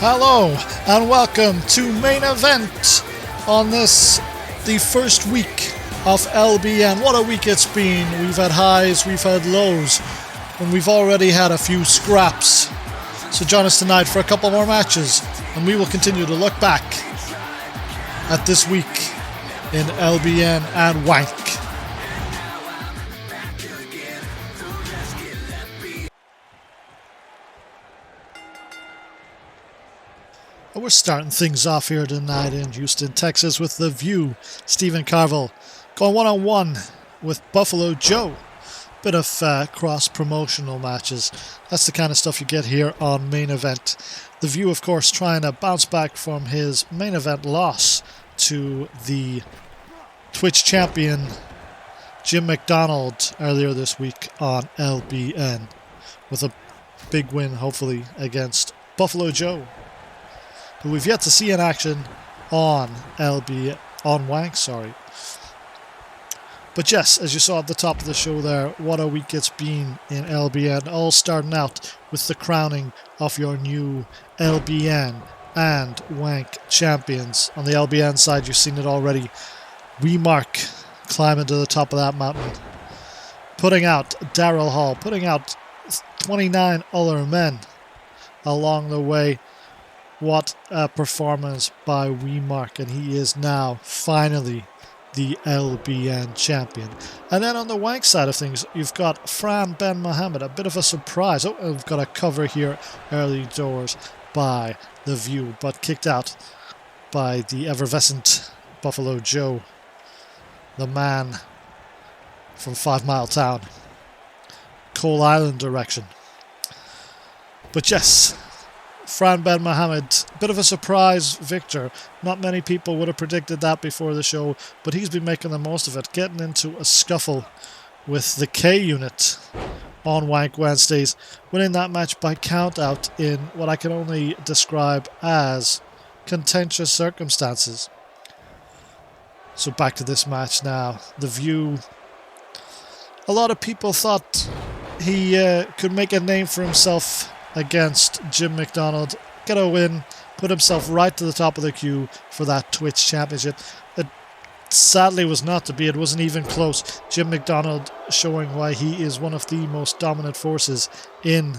Hello and welcome to Main Event on this, the first week of LBN. What a week it's been. We've had highs, we've had lows, and we've already had a few scraps. So join us tonight for a couple more matches, and we will continue to look back at this week in LBN and W.A.N.K. We're starting things off here tonight in Houston, Texas with The View. Stephen Carville going one-on-one with Buffalo Joe. Bit of cross-promotional matches. That's the kind of stuff you get here on Main Event. The View, of course, trying to bounce back from his Main Event loss to the Twitch champion Jim McDonald earlier this week on LBN, with a big win, hopefully, against Buffalo Joe, who we've yet to see in action on W.A.N.K. But yes, as you saw at the top of the show there, what a week it's been in LBN, all starting out with the crowning of your new LBN and W.A.N.K. champions. On the LBN side, you've seen it already. W.A.N.K. climbing to the top of that mountain, putting out Daryl Hall, putting out 29 other men along the way. What a performance by W.A.N.K. and he is now finally the LBN champion. And then on the W.A.N.K. side of things, you've got Fran Ben Mohammed, a bit of a surprise. Oh, we've got a cover here early doors by The View, but kicked out by the effervescent Buffalo Joe, the man from 5 Mile Town, Coal Island direction. But yes, Fran Ben Mohammed, bit of a surprise victor. Not many people would have predicted that before the show, but he's been making the most of it, getting into a scuffle with the K unit on W.A.N.K. Wednesdays, winning that match by count out in what I can only describe as contentious circumstances. So back to this match now. The View, a lot of people thought he could make a name for himself against Jim McDonald, get a win, put himself right to the top of the queue for that Twitch championship. It sadly was not to be. It wasn't even close. Jim McDonald showing why he is one of the most dominant forces in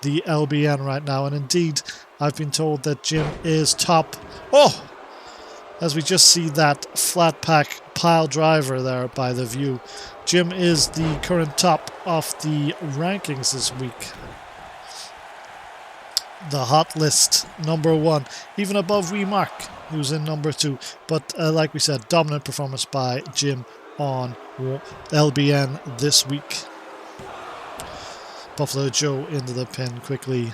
the LBN right now, and indeed I've been told that Jim is top. Oh, as we just see that flat pack pile driver there by The View, Jim is the current top of the rankings this week. The hot list, number 1, even above W.A.N.K, who's in number 2. But like we said, dominant performance by Jim on LBN this week. Buffalo Joe into the pin, quickly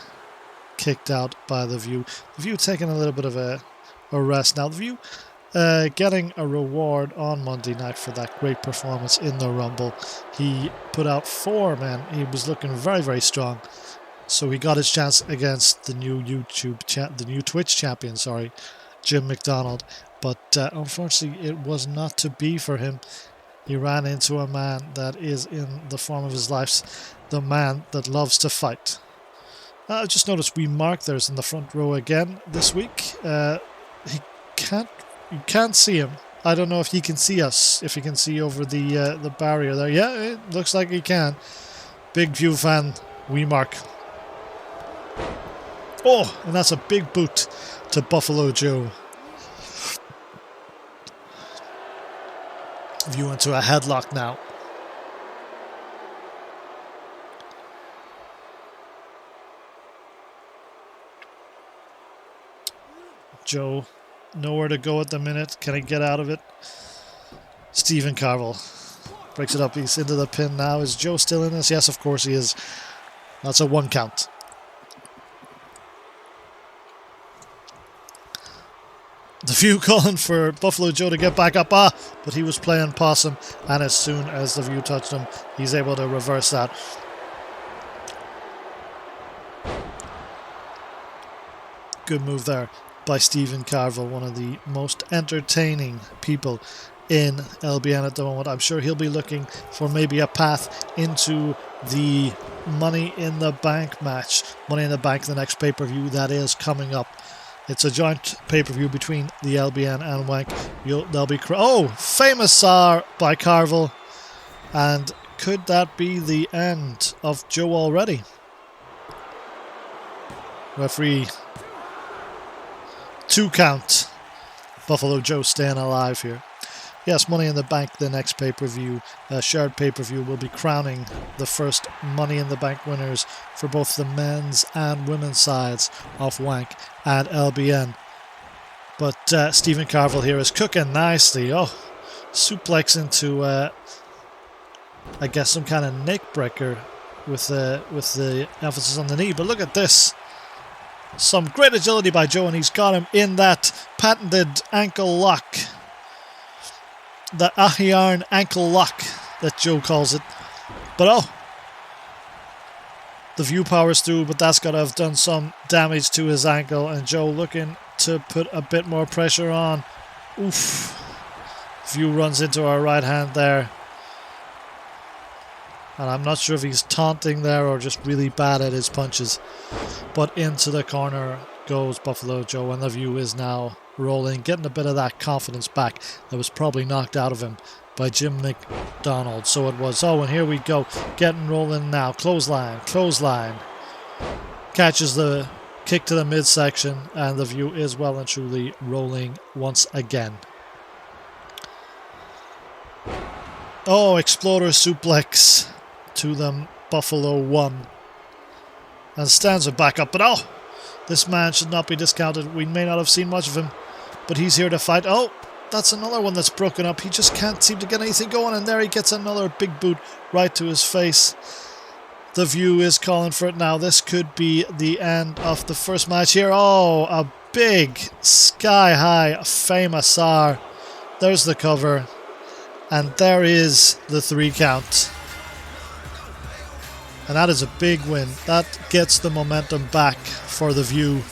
kicked out by The View. The View taking a little bit of a rest now. The View getting a reward on Monday night for that great performance in the Rumble. He put out 4 men. He was looking very, very strong. So he got his chance against the new Twitch champion, Jim McDonald. But unfortunately, it was not to be for him. He ran into a man that is in the form of his life, the man that loves to fight. I just noticed W.A.N.K there's in the front row again this week. You can't see him. I don't know if he can see us, if he can see over the barrier there. Yeah, it looks like he can. Big View fan, W.A.N.K. Oh, and that's a big boot to Buffalo Joe. View into a headlock now. Joe, nowhere to go at the minute. Can he get out of it? Stephen Carville breaks it up. He's into the pin now. Is Joe still in this? Yes, of course he is. That's a 1 count. The View calling for Buffalo Joe to get back up, but he was playing possum, and as soon as The View touched him, he's able to reverse that. Good move there by Stephen Carville, one of the most entertaining people in LBN at the moment. I'm sure he'll be looking for maybe a path into the Money in the Bank match. Money in the Bank, the next pay-per-view that is coming up. It's a joint pay-per-view between the LBN and WANK. They'll be... famous SAR by Carvel. And could that be the end of Joe already? Referee. 2 count. Buffalo Joe staying alive here. Yes, Money in the Bank, the next pay-per-view, shared pay-per-view, will be crowning the first Money in the Bank winners for both the men's and women's sides of WANK and LBN. But Stephen Carvel here is cooking nicely. Oh, suplex into, I guess, some kind of neck breaker with the emphasis on the knee. But look at this. Some great agility by Joe, and he's got him in that patented ankle lock. The W.A.N.K ankle lock that Joe calls it. But the view powers through, but that's got to have done some damage to his ankle, and Joe looking to put a bit more pressure on. Oof. View runs into our right hand there. And I'm not sure if he's taunting there or just really bad at his punches. But into the corner goes Buffalo Joe, and the View is now rolling, getting a bit of that confidence back that was probably knocked out of him by Jim McDonald. So it was. Oh, and here we go. Getting rolling now. Clothesline. Clothesline. Catches the kick to the midsection, and the View is well and truly rolling once again. Oh, Exploder suplex to them. Buffalo 1. And stands it back up. But this man should not be discounted. We may not have seen much of him, but he's here to fight. Oh, that's another one that's broken up. He just can't seem to get anything going, and there he gets another big boot right to his face. The View is calling for it now. This could be the end of the first match here. Oh, a big sky-high famous R. There's the cover. And there is the 3 count. And that is a big win. That gets the momentum back for the View.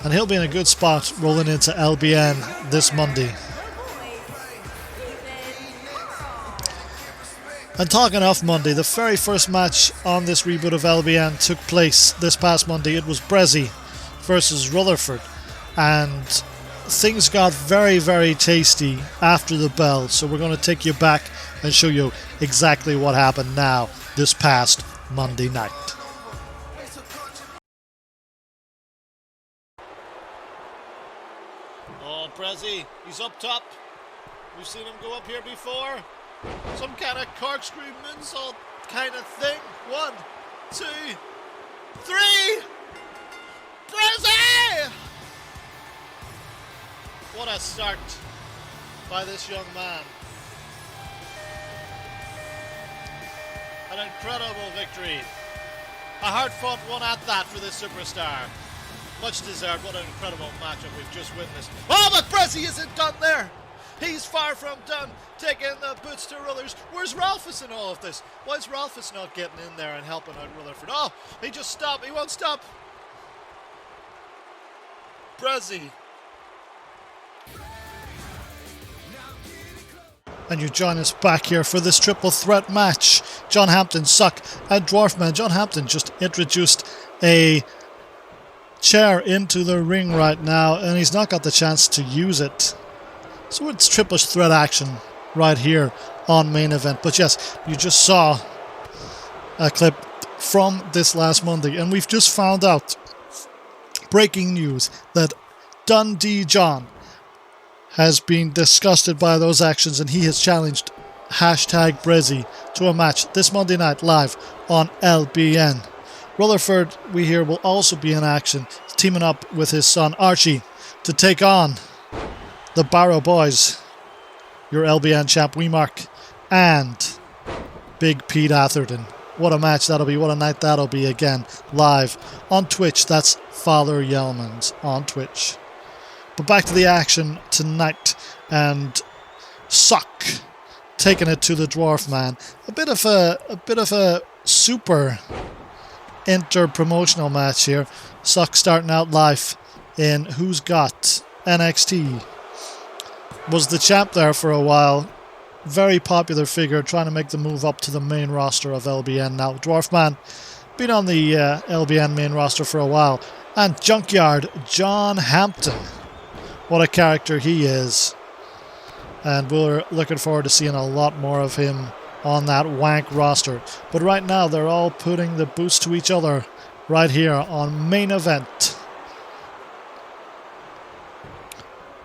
And he'll be in a good spot rolling into LBN this Monday. And talking of Monday, the very first match on this reboot of LBN took place this past Monday. It was Prezi versus Rutherford. And things got very, very tasty after the bell. So we're going to take you back and show you exactly what happened now this past Monday night. Oh, Prezi, he's up top. We've seen him go up here before. Some kind of corkscrew moonsault kind of thing. 1, 2, 3. Prezi! What a start by this young man. An incredible victory. A hard-fought one at that for this superstar. Much deserved. What an incredible matchup we've just witnessed. Oh, but Prezi isn't done there. He's far from done, taking the boots to Ruthers. Where's Ralphus in all of this? Why is Ralphus not getting in there and helping out Rutherford? Oh, he just stopped. He won't stop. Prezi. And you join us back here for this triple threat match. John Hampton, Suck, and Dwarfman. John Hampton just introduced a chair into the ring right now, and he's not got the chance to use it. So it's triple threat action right here on Main Event. But yes, you just saw a clip from this last Monday, and we've just found out, breaking news, that Dundee John has been disgusted by those actions, and he has challenged #Prezi to a match this Monday night live on LBN. Rutherford, we hear, will also be in action, teaming up with his son Archie to take on the Barrow Boys, your LBN champ Wemark, and Big Pete Atherton. What a match that'll be, what a night that'll be again, live on Twitch. That's Father Yellman's on Twitch. But back to the action tonight, and Suck taking it to the Dwarf Man. A bit of a super inter-promotional match here. Suck starting out live in Who's Got NXT. Was the champ there for a while. very popular figure trying to make the move up to the main roster of LBN now. Dwarfman been on the LBN main roster for a while. And Junkyard John Hampton. What a character he is. And we're looking forward to seeing a lot more of him on that WANK roster. But right now they're all putting the boots to each other right here on main event.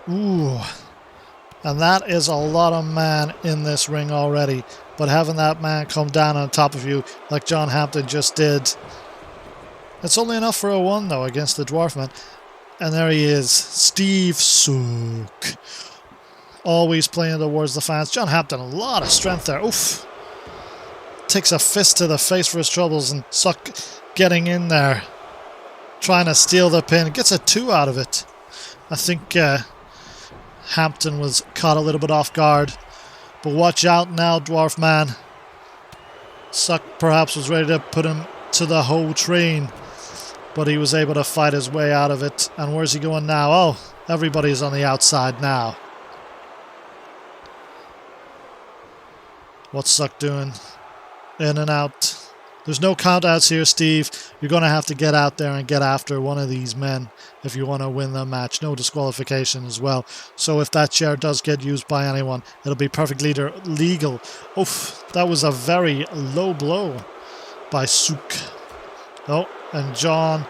Ooh. And that is a lot of man in this ring already. But having that man come down on top of you like John Hampton just did, it's only enough for a 1 though against the Dwarfman. And there he is, Steve Sook. Always playing towards the fans. John Hampton, a lot of strength there. Oof. Takes a fist to the face for his troubles, and Sook getting in there, trying to steal the pin. Gets a 2 out of it. I think Hampton was caught a little bit off guard. But watch out now, Dwarfman. Sook perhaps was ready to put him to the whole train, but he was able to fight his way out of it. And where's he going now? Oh, everybody's on the outside now. What's Sook doing? In and out. There's no countouts here, Steve. You're going to have to get out there and get after one of these men if you want to win the match. No disqualification as well. So if that chair does get used by anyone, it'll be perfectly legal. Oof, that was a very low blow by Sook. Oh, and John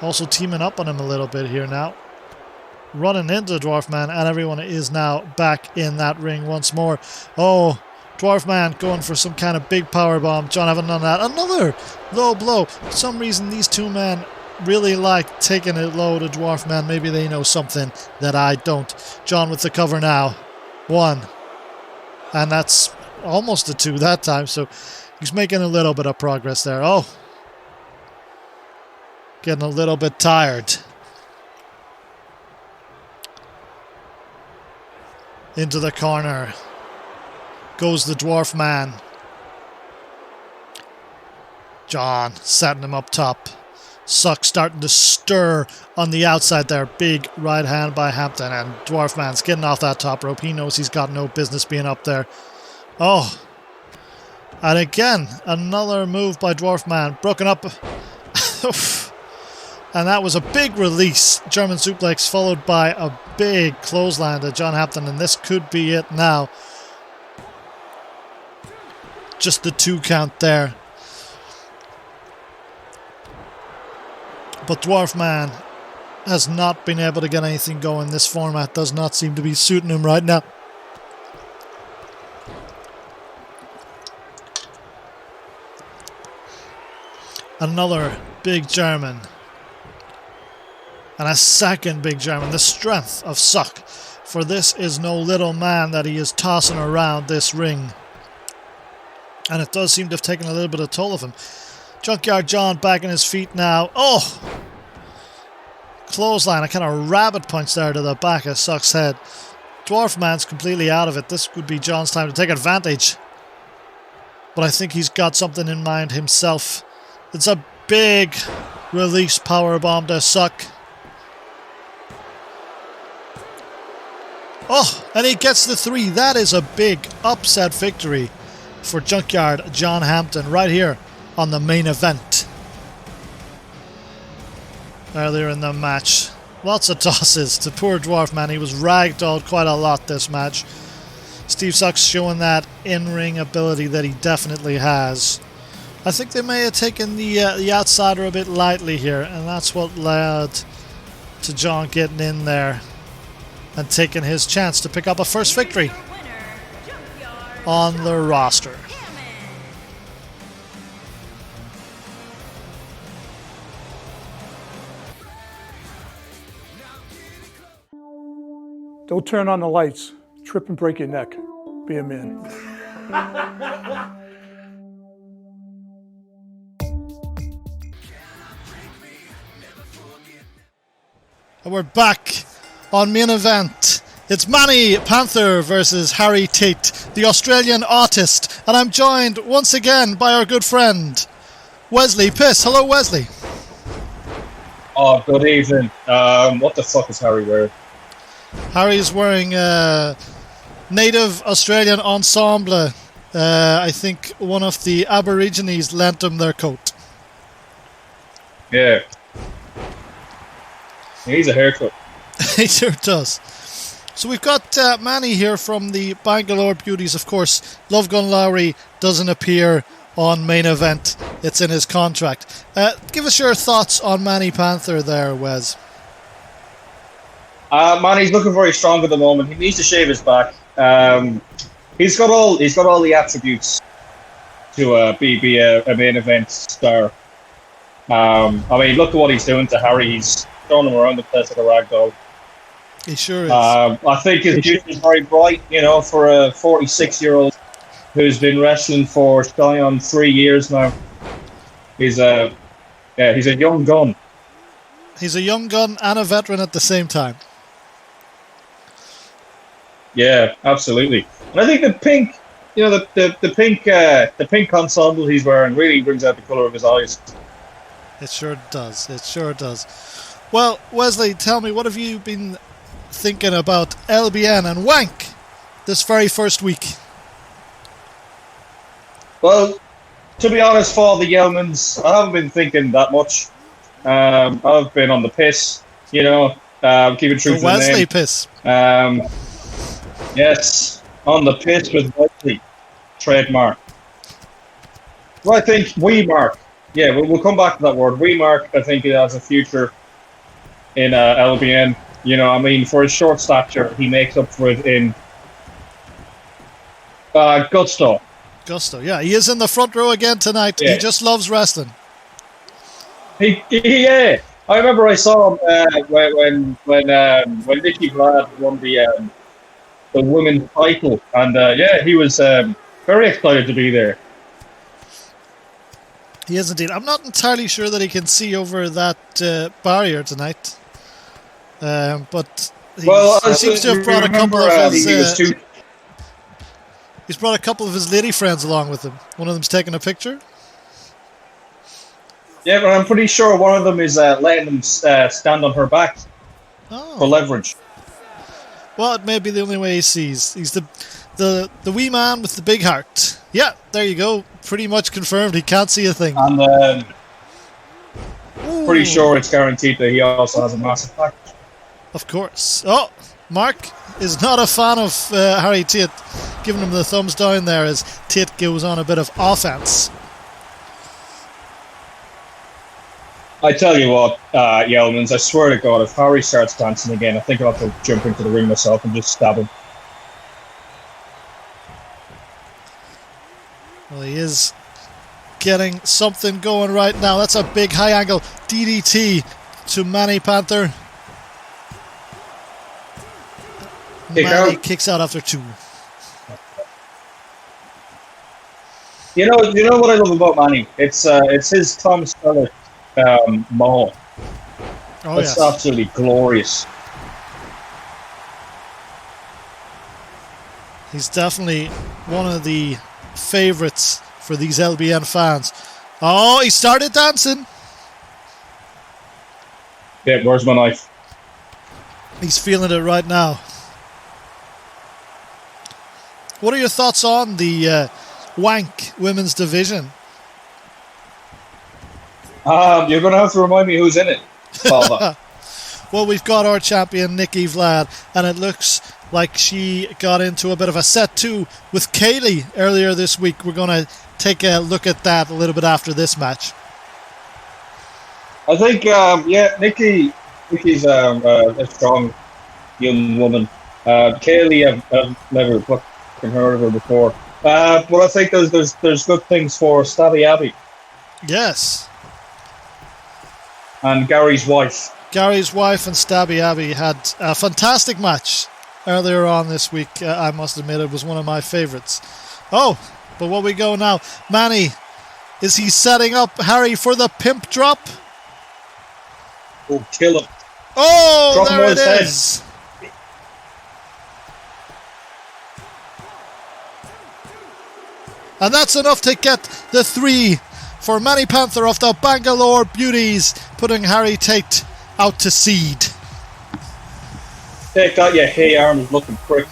also teaming up on him a little bit here now. Running into Dwarfman, and everyone is now back in that ring once more. Oh, Dwarfman going for some kind of big power bomb. John having done that. Another low blow. For some reason, these two men really like taking it low to Dwarfman. Maybe they know something that I don't. John with the cover now. 1. And that's almost a 2 that time. So he's making a little bit of progress there. Oh. Getting a little bit tired. Into the corner goes the Dwarfman. John setting him up top. Sook starting to stir on the outside there. Big right hand by Hampton, and Dwarfman's getting off that top rope. He knows he's got no business being up there. Oh. And again, another move by Dwarfman. Broken up. And that was a big release. German suplex followed by a big clothesline to John Hampton, and this could be it now. Just the 2 count there. But Dwarfman has not been able to get anything going. This format does not seem to be suiting him right now. Another big German. And a second big German. The strength of Sook. For this is no little man that he is tossing around this ring. And it does seem to have taken a little bit of toll of him. Junkyard John back on his feet now. Oh! Clothesline, a kind of rabbit punch there to the back of Sook's head. Dwarfman's completely out of it. This would be John's time to take advantage. But I think he's got something in mind himself. It's a big release powerbomb to Sook. Oh, and he gets the 3. That is a big upset victory for Junkyard John Hampton right here on the main event. Earlier in the match, lots of tosses to poor Dwarfman. He was ragdolled quite a lot this match. Steve Sook's showing that in-ring ability that he definitely has. I think they may have taken the outsider a bit lightly here, and that's what led to John getting in there and taking his chance to pick up a first victory on the roster. Don't turn on the lights. Trip and break your neck. Be a man. And we're back on main event. It's Manny Panther versus Harry Tate, the Australian artist. And I'm joined once again by our good friend, Wesley Piss. Hello, Wesley. Oh, good evening. What the fuck is Harry wearing? Harry's wearing native Australian ensemble. I think one of the Aborigines lent him their coat. Yeah. He's a haircut. He sure does. So we've got Manny here from the Bangalore Beauties. Of course, Love Gun Lowry doesn't appear on main event. It's in his contract. Give us your thoughts on Manny Panther there, Wes. Manny's looking very strong at the moment. He needs to shave his back. He's got all the attributes to be a main event star. I mean, look at what he's doing to Harry. He's throwing him around the place like a rag doll. He sure is. I think his future is very bright, for a 46-year-old who's been wrestling for going on 3 years now. He's a young gun. He's a young gun and a veteran at the same time. Yeah, absolutely. And I think the pink, the pink ensemble he's wearing really brings out the colour of his eyes. It sure does. It sure does. Well, Wesley, tell me, what have you been thinking about LBN and WANK this very first week? Well, to be honest, for the Yeomans, I haven't been thinking that much. I've been on the piss, keeping true to the Wesley name. piss. Yes, on the piss with Wesley. Trademark. Well, I think WeMark. Yeah, we'll come back to that word. WeMark, I think it has a future in LBN. For his short stature, he makes up for it in Gusto. Gusto, yeah. He is in the front row again tonight. Yeah. He just loves wrestling. Yeah. I remember I saw him when Nikki Vlad won the women's title, and he was very excited to be there. He is indeed. I'm not entirely sure that he can see over that barrier tonight. But he seems to have brought a couple of his... he's brought a couple of his lady friends along with him. One of them's taking a picture. Yeah, but I'm pretty sure one of them is letting them stand on her back for leverage. Well, it may be the only way he sees. He's the wee man with the big heart. Yeah, there you go. Pretty much confirmed. He can't see a thing. And pretty sure it's guaranteed that he also has a massive package. Of course. Oh, Mark is not a fan of Harry Tate, giving him the thumbs down there as Tate goes on a bit of offense. I tell you what, Yeomans, I swear to God, if Harry starts dancing again, I think I'll have to jump into the ring myself and just stab him. Well, he is getting something going right now. That's a big high angle DDT to Manny Panther. Manny kicks out after 2. You know what I love about Manny? It's his Tom Selleck maul. Oh, it's yes. absolutely glorious. He's definitely one of the favourites for these LBN fans. Oh, he started dancing. Yeah, where's my knife? He's feeling it right now. What are your thoughts on the WANK women's division? You're going to have to remind me who's in it. Well, we've got our champion, Nikki Vlad, and it looks like she got into a bit of a set 2 with Keely earlier this week. We're going to take a look at that a little bit after this match. I think, Nikki's a strong young woman. Keely, I've never fucking heard of her before. But I think there's good things for Stabby Abby. Yes. And Gary's wife. Gary's wife and Stabby Abby had a fantastic match earlier on this week. I must admit it was one of my favourites. Oh, but what we go now. Manny, is he setting up Harry for the pimp drop? Oh, kill him. Oh, drop there it is. And that's enough to get the 3 for Manny Panther of the Bangalore Beauties, putting Harry Tate out to seed. Take that, you hay armed looking prick.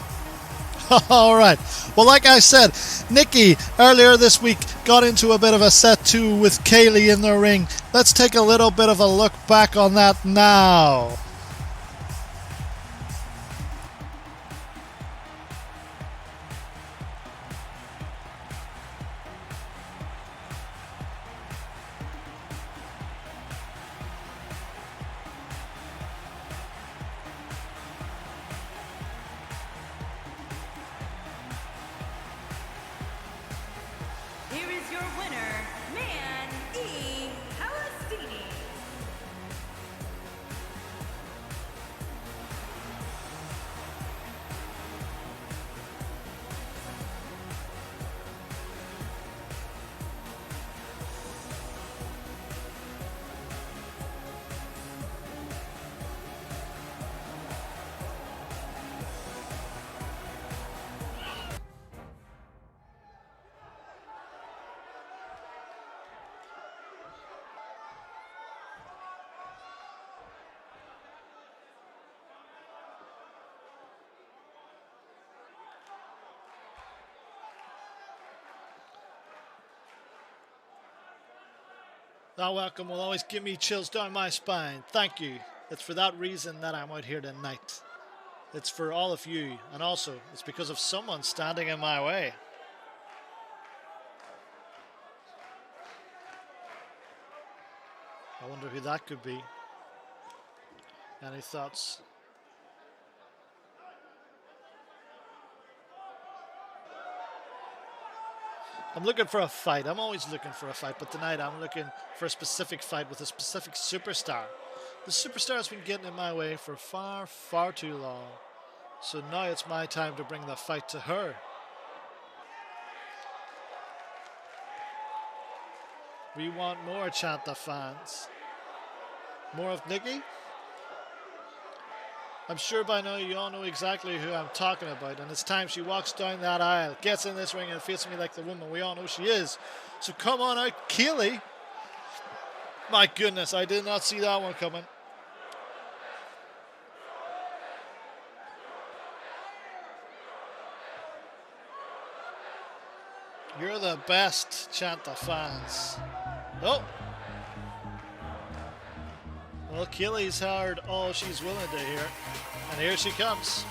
All right. Well, like I said, Nikki earlier this week got into a bit of a set 2 with Keely in the ring. Let's take a little bit of a look back on that now. Here is your winner, Manny. That welcome will always give me chills down my spine. Thank you. It's for that reason that I'm out here tonight. It's for all of you, and also it's because of someone standing in my way. I wonder who that could be. Any thoughts? I'm looking for a fight. I'm always looking for a fight, but tonight I'm looking for a specific fight with a specific superstar. The superstar has been getting in my way for far, far too long. So now it's my time to bring the fight to her. We want more, chant the fans. More of Nikki? I'm sure by now you all know exactly who I'm talking about, and it's time she walks down that aisle, gets in this ring and faces me like the woman we all know she is. So come on out, Keely. My goodness, I did not see that one coming. You're the best, chant the fans. Oh. Well, Keely's heard all she's willing to hear. And here she comes.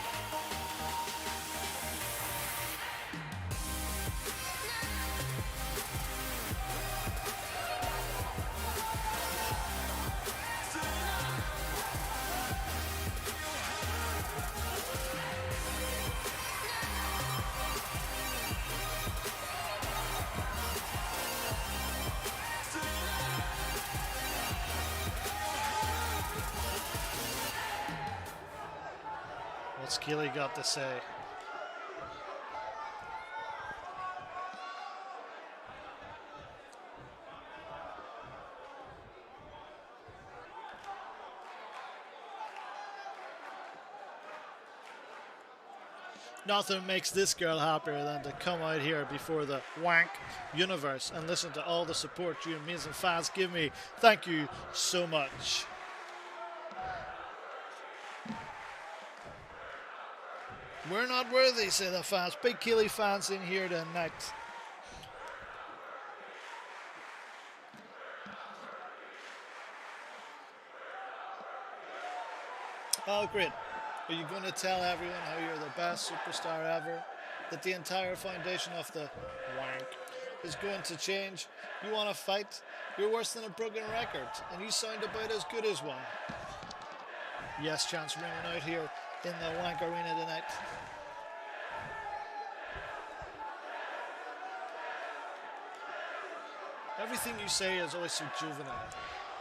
What's Keely got to say? Nothing makes this girl happier than to come out here before the W.A.N.K universe and listen to all the support you amazing fans give me. Thank you so much. We're not worthy, say the fans. Big Keely fans in here tonight. Oh, great. Are you going to tell everyone how you're the best superstar ever? That the entire foundation of the W.A.N.K is going to change? You want to fight? You're worse than a broken record, and you sound about as good as one. Yes, chance ringing out here in the W.A.N.K arena tonight. Everything you say is always so juvenile.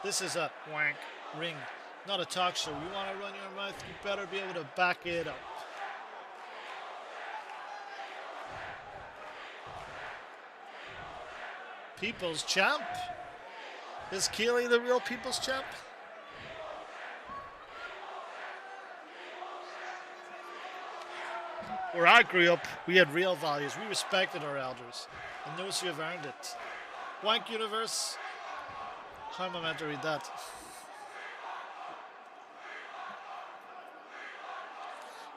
This is a W.A.N.K ring, not a talk show. You want to run your mouth, you better be able to back it up. People's champ? Is Keely the real people's champ? Where I grew up, we had real values. We respected our elders and those who have earned it. W.A.N.K universe? How am I meant to read that?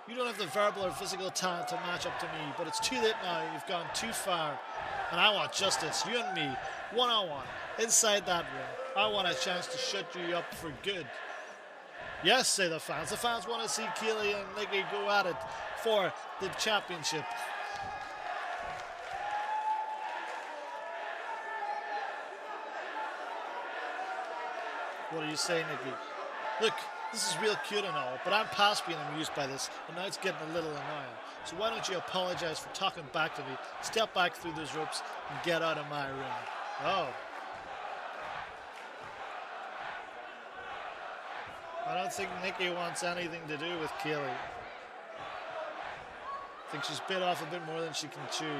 You don't have the verbal or physical talent to match up to me, but it's too late now. You've gone too far. And I want justice. You and me, one-on-one, inside that ring. I want a chance to shut you up for good. Yes, say the fans. The fans want to see Keely and Nikki go at it for the championship. What do you say, Nikki? Look, this is real cute and all, but I'm past being amused by this, and now it's getting a little annoying. So why don't you apologize for talking back to me, step back through those ropes, and get out of my ring? Oh. I don't think Nikki wants anything to do with Keely. I think she's bit off a bit more than she can chew.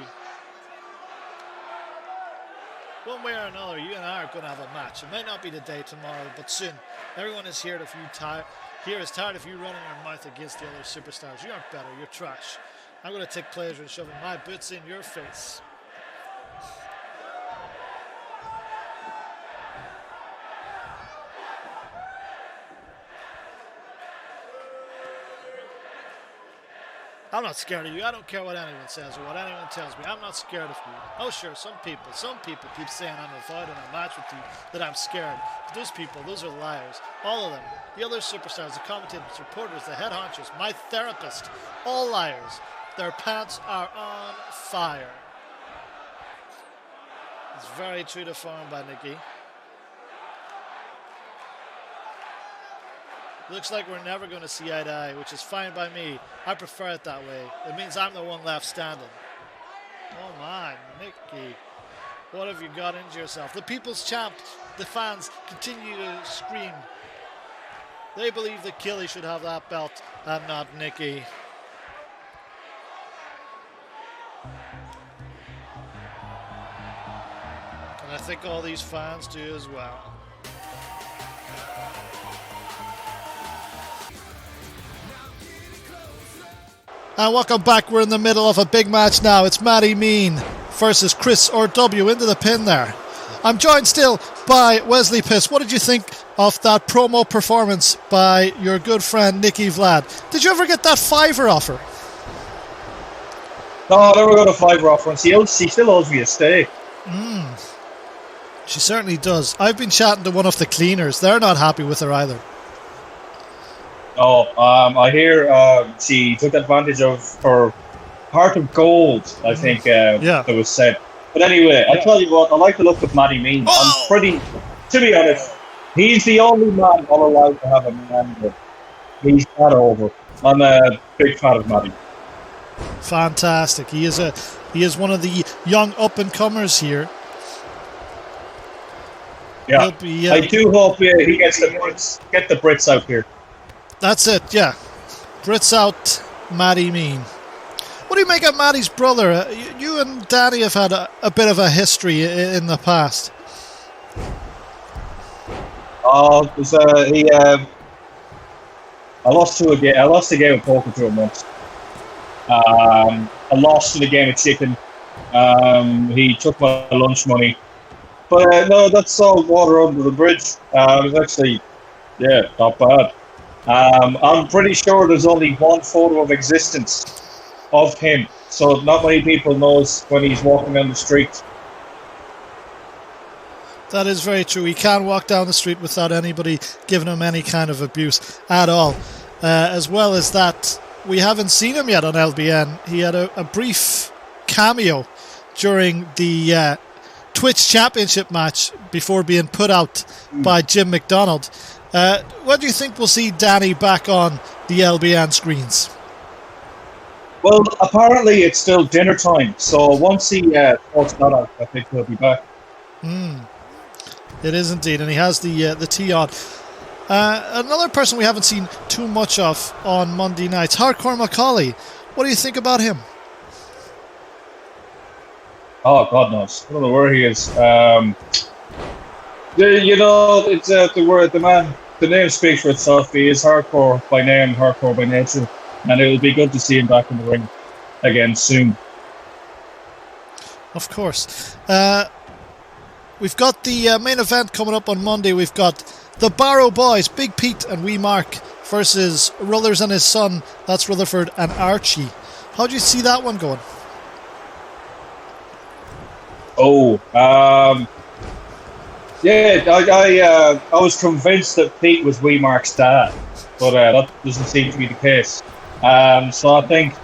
One way or another, you and I are going to have a match. It might not be today, tomorrow, but soon. Everyone is here is tired of you running your mouth against the other superstars. You aren't better, you're trash. I'm going to take pleasure in shoving my boots in your face. I'm not scared of you. I don't care what anyone says or what anyone tells me. I'm not scared of you. Oh, sure, some people keep saying I'm avoiding a match with you, that I'm scared. But those people, those are liars. All of them. The other superstars, the commentators, reporters, the head honchos, my therapist, all liars. Their pants are on fire. It's very true to form by Nikki. Looks like we're never going to see eye to eye, which is fine by me. I prefer it that way. It means I'm the one left standing. Oh my, Nikki. What have you got into yourself? The people's champ, the fans continue to scream. They believe that Keely should have that belt and not Nikki. And I think all these fans do as well. And welcome back. We're in the middle of a big match now. It's Matty Mean versus Chris or W into the pin there. I'm joined still by Wesley Piss. What did you think of that promo performance by your good friend Nikki Vlad? Did you ever get that $5 offer? No, I never got a $5 offer, and she still owes me a steak. She certainly does. I've been chatting to one of the cleaners. They're not happy with her either. Oh, I hear she took advantage of her heart of gold, I think that was said. But anyway, I tell you what, I like the look of Matty Mean. I'm pretty, to be honest, he's the only man I'm allowed to have a man with. He's that over. I'm a big fan of Matty. Fantastic. He is one of the young up-and-comers here. Yeah, I do hope he gets the Brits out here. That's it, yeah. Brits out, Matty Mean. What do you make of Matty's brother? You and Danny have had a bit of a history in the past. Oh, I lost a game of poker to him once. I lost in a game of chicken. He took my lunch money. But no, that's all water under the bridge. It was actually, not bad. I'm pretty sure there's only one photo of existence of him, so not many people knows when he's walking down the street. That is very true. He can't walk down the street without anybody giving him any kind of abuse at all. As well as that, we haven't seen him yet on LBN. He had a brief cameo during the Twitch Championship match before being put out by Jim McDonald. When do you think we'll see Danny back on the LBN screens? Well, apparently it's still dinner time, so once he sorts that out, I think he'll be back. It is indeed, and he has the tee on. Another person we haven't seen too much of on Monday nights, Hardcore Macaulay. What do you think about him? Oh, God knows. I don't know where he is. It's the word, the name speaks for itself. He is hardcore by name, hardcore by nature, and it will be good to see him back in the ring again soon. Of course. We've got the main event coming up on Monday. We've got the Barrow Boys, Big Pete and Wee Mark, versus Rullers and his son, that's Rutherford and Archie. How do you see that one going? Oh, yeah, I was convinced that Pete was Mark's dad, but that doesn't seem to be the case. So I think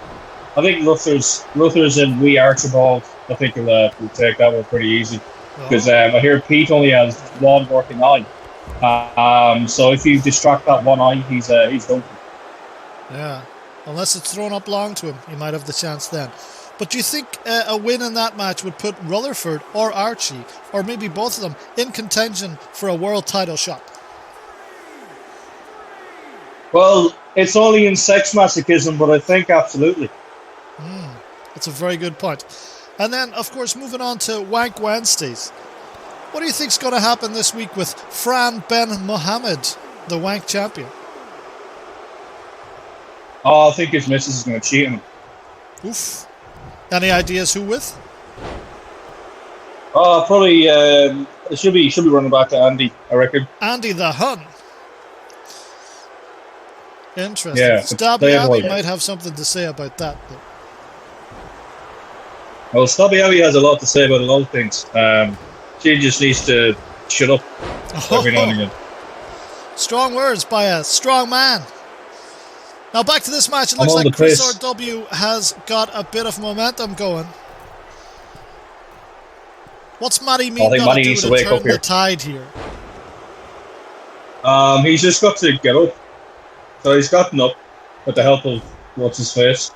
Luther's and Archibald, I think will take that one pretty easy, because I hear Pete only has one working eye. So if you distract that one eye, he's done. Yeah, unless it's thrown up long to him, he might have the chance then. But do you think a win in that match would put Rutherford or Archie, or maybe both of them, in contention for a world title shot? Well, it's only in sex masochism, but I think absolutely. That's a very good point. And then, of course, moving on to Wank Wednesdays. What do you think's going to happen this week with Fran Ben Mohammed, the Wank champion? Oh, I think his missus is going to cheat on him. Oof. Any ideas who with? Oh, probably it should be running back to Andy, I reckon. Andy the Hun. Interesting. Yeah, Stabby Abby might have something to say about that, though. Well, Stabby Abby has a lot to say about a lot of things. She just needs to shut up every now and again. Strong words by a strong man. Now back to this match. It looks like Chris RW has got a bit of momentum going. What's Matty mean got to do to turn the tide here? He's just got to get up. So he's gotten up with the help of what's his face.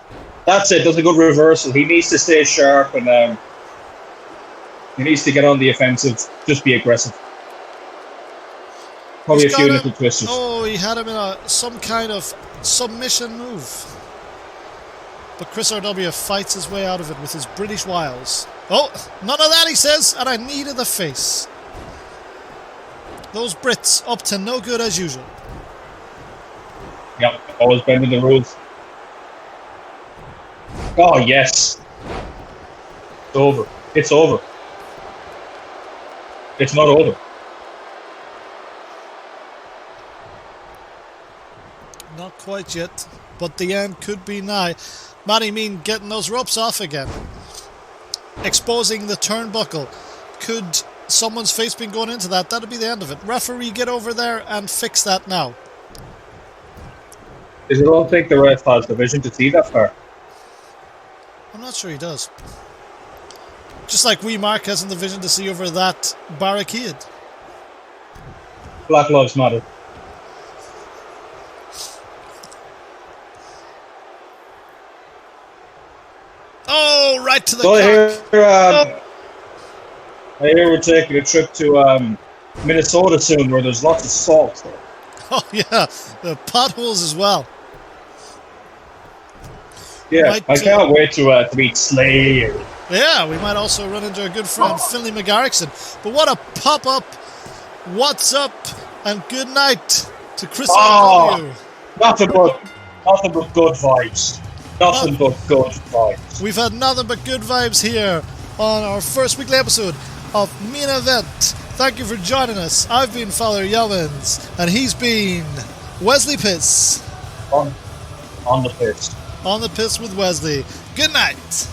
That's it. That's a good reversal. He needs to stay sharp and he needs to get on the offensive. Just be aggressive. Probably a few little twisters. Oh, he had him in some kind of submission move. But Chris RW fights his way out of it with his British wiles. Oh, none of that, he says, and I needed the face. Those Brits up to no good as usual. Yep, always bending the rules. Oh, yes. It's over. It's over. It's not over. Not quite yet, but the end could be nigh. Manny mean getting those ropes off again. Exposing the turnbuckle. Could someone's face be going into that? That'd be the end of it. Referee, get over there and fix that now. I don't think the ref has the vision to see that far. I'm not sure he does. Just like Mark hasn't the vision to see over that barricade. Black Lives Matter. Oh, right to the cock. I hear we're taking a trip to Minnesota soon, where there's lots of salt. Oh yeah, the potholes as well. Yeah, I can't wait to meet Slayer. Yeah, we might also run into our good friend Finley McGarrickson. But what a pop-up. What's up and good night to Chris RW. Nothing but good vibes. Nothing but good vibes. We've had nothing but good vibes here on our first weekly episode of Main Event. Thank you for joining us. I've been Father Yeomans, and he's been Wesley Piss. On the piss. On the piss with Wesley. Good night.